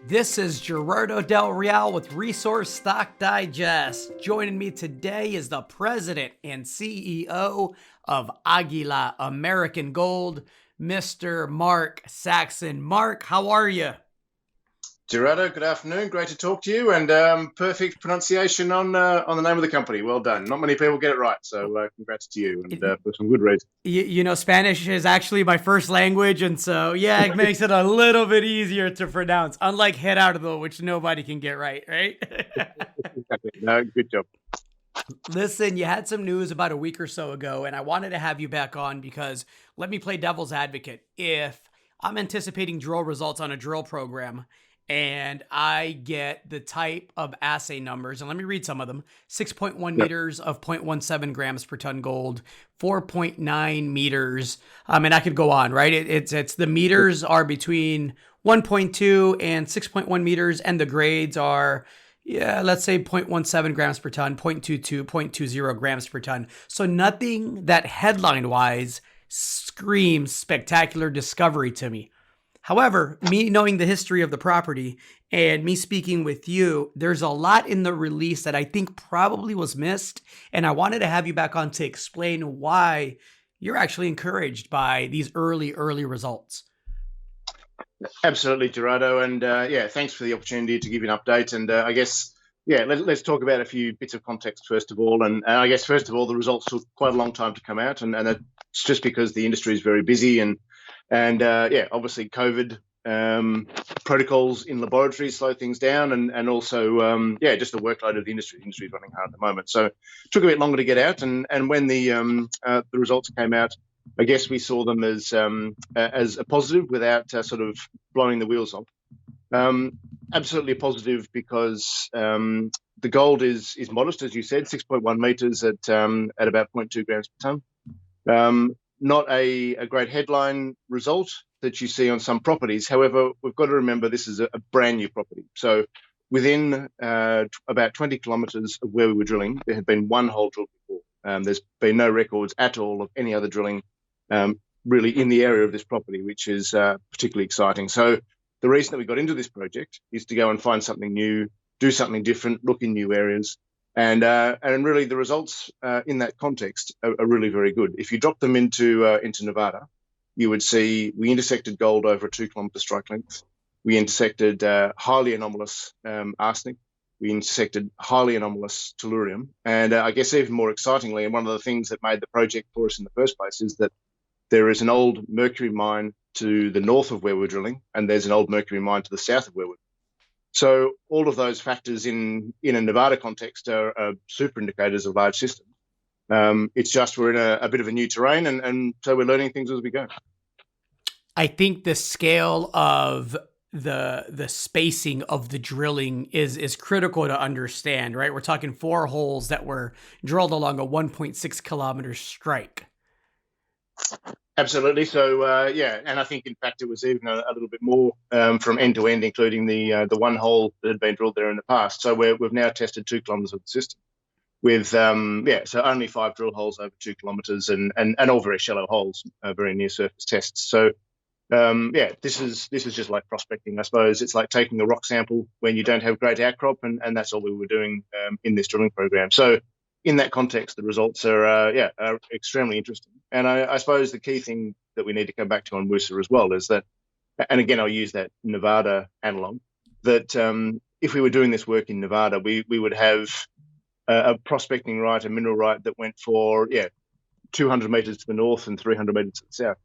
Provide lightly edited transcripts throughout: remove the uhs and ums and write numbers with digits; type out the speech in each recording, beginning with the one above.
This is Gerardo Del Real with Resource Stock Digest. Joining me today is the president and CEO of Aguila American Gold, Mr. Mark Saxon. Mark, how are you? Gerardo, good afternoon. Great to talk to you, and perfect pronunciation on the name of the company. Well done. Not many people get it right, so congrats to you, and for some good reason. Spanish is actually my first language, and so, yeah, it makes it a little bit easier to pronounce, unlike Gerardo, which nobody can get right, right? Exactly. No, good job. Listen, you had some news about a week or so ago, and I wanted to have you back on because let me play devil's advocate. If I'm anticipating drill results on a drill program and I get the type of assay numbers, and let me read some of them: 6.1 Yep. meters of 0.17 grams per ton gold, 4.9 meters. And I could go on, right? It's the meters are between 1.2 and 6.1 meters, and the grades are, yeah, let's say 0.17 grams per ton, 0.22, 0.20 grams per ton. So nothing that headline wise screams spectacular discovery to me. However, me knowing the history of the property and me speaking with you, there's a lot in the release that I think probably was missed. And I wanted to have you back on to explain why you're actually encouraged by these early results. Absolutely, Gerardo, and yeah, thanks for the opportunity to give you an update. And I guess, yeah, let's talk about a few bits of context first of all. And I guess first of all, the results took quite a long time to come out, and it's just because the industry is very busy, and yeah, obviously COVID protocols in laboratories slow things down, and also yeah, just the workload of the industry. The industry is running hard at the moment, so it took a bit longer to get out. And when the results came out, I guess we saw them as a positive without sort of blowing the wheels off. Absolutely a positive because the gold is modest, as you said, 6.1 meters at about 0.2 grams per ton. Not a great headline result that you see on some properties. However, we've got to remember this is a brand new property. So within about 20 kilometres of where we were drilling, there had been one hole drilled before. There's been no records at all of any other drilling really in the area of this property, which is particularly exciting. So the reason that we got into this project is to go and find something new, do something different, look in new areas. And really the results in that context are really very good. If you drop them into Nevada, you would see we intersected gold over a 2-kilometre strike length. We intersected highly anomalous arsenic. We intersected highly anomalous tellurium. And I guess even more excitingly, and one of the things that made the project for us in the first place, is that there is an old mercury mine to the north of where we're drilling, and there's an old mercury mine to the south of where we're drilling. So all of those factors in a Nevada context are super indicators of large systems. It's just we're in a bit of a new terrain, and so we're learning things as we go. I think the scale of the spacing of the drilling is critical to understand, right? We're talking 4 holes that were drilled along a 1.6 kilometer strike. Absolutely. So yeah, and I think in fact it was even a little bit more from end to end, including the one hole that had been drilled there in the past. So we've now tested 2 kilometres of the system with yeah, so only 5 drill holes over 2 kilometres, and all very shallow holes, very near surface tests. So yeah, this is just like prospecting, I suppose. It's like taking a rock sample when you don't have great outcrop, and that's all we were doing in this drilling program. So in that context, the results are yeah, are extremely interesting. And I suppose the key thing that we need to come back to on Woosa as well is that, and again I'll use that Nevada analog, that if we were doing this work in Nevada, we would have a prospecting right, a mineral right that went for 200 meters to the north and 300 meters to the south.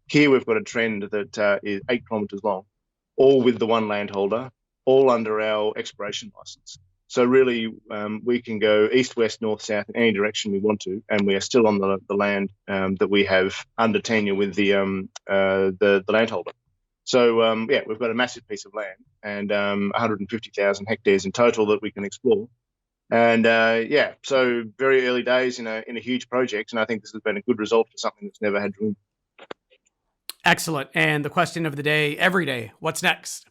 Here we've got a trend that is 8 kilometers long, all with the one landholder, all under our exploration license. So really, we can go east, west, north, south in any direction we want to, and we are still on the land that we have under tenure with the landholder. So yeah, we've got a massive piece of land and 150,000 hectares in total that we can explore. And yeah, so very early days in a huge project, and I think this has been a good result for something that's never had drilling. Excellent. And the question of the day, every day, what's next?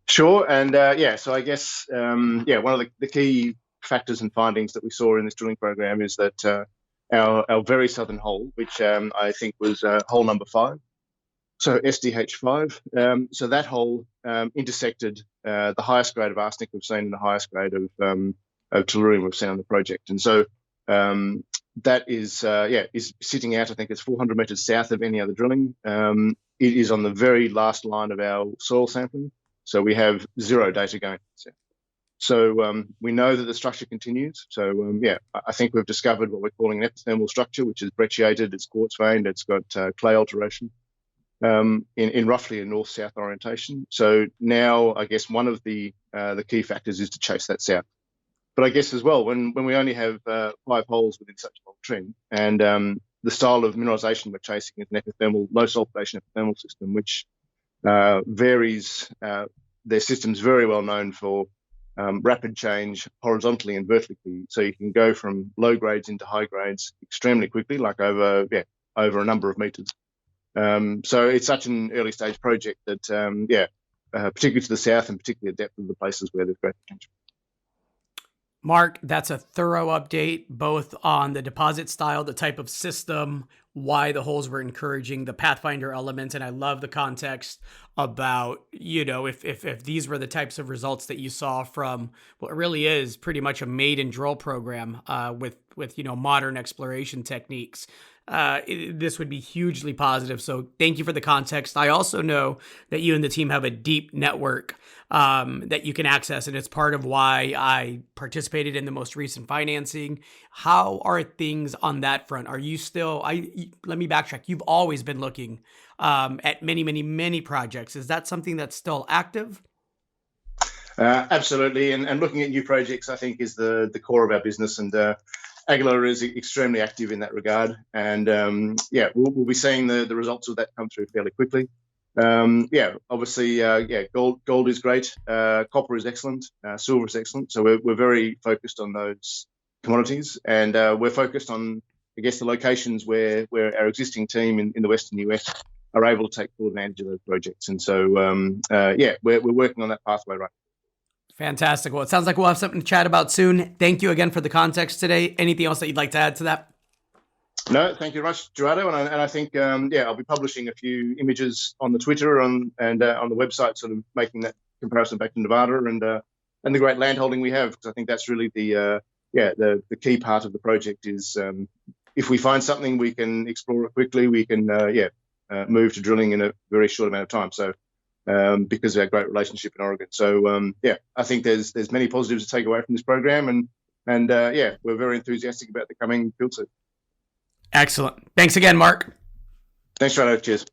Sure. And yeah, so I guess, yeah, one of the key factors and findings that we saw in this drilling program is that our very southern hole, which I think was hole number 5, So SDH-5. So that hole intersected the highest grade of arsenic we've seen and the highest grade of tellurium we've seen on the project. And so that is sitting out, I think it's 400 meters south of any other drilling. It is on the very last line of our soil sampling. So we have zero data going south. So we know that the structure continues. So I think we've discovered what we're calling an epithermal structure, which is brecciated, it's quartz veined, it's got clay alteration in roughly a north-south orientation. So now I guess one of the key factors is to chase that south. But I guess as well, when we only have 5 holes within such a long trend, and the style of mineralization we're chasing is an epithermal, low sulfidation epithermal system, which varies. Their system's very well known for rapid change horizontally and vertically. So you can go from low grades into high grades extremely quickly, like over a number of meters. So it's such an early stage project that, particularly to the south and particularly at depth of the places where there's great potential. Mark, that's a thorough update, both on the deposit style, the type of system, why the holes were encouraging the Pathfinder element. And I love the context about, if these were the types of results that you saw from what really is pretty much a maiden drill program with modern exploration techniques. This would be hugely positive. So thank you for the context. I also know that you and the team have a deep network that you can access, and it's part of why I participated in the most recent financing. How are things on that front? Are you still, let me backtrack. You've always been looking at many, many, many projects. Is that something that's still active? Absolutely. And looking at new projects, I think, is the core of our business. And Aguila is extremely active in that regard. And we'll be seeing the results of that come through fairly quickly. Obviously, gold is great. Copper is excellent. Silver is excellent. So we're very focused on those commodities. And we're focused on, I guess, the locations where our existing team in the Western US are able to take full advantage of those projects. And so, we're working on that pathway right now. Fantastic. Well, it sounds like we'll have something to chat about soon. Thank you again for the context today. Anything else that you'd like to add to that? No, thank you very much, Gerardo. And I think, I'll be publishing a few images on the Twitter and on the website, sort of making that comparison back to Nevada and the great land holding we have. Because I think that's really the key part of the project is if we find something, we can explore it quickly. We can, move to drilling in a very short amount of time. So, because of our great relationship in Oregon. So, I think there's many positives to take away from this program. And we're very enthusiastic about the coming field set. Excellent. Thanks again, Mark. Thanks, Gerardo. Cheers.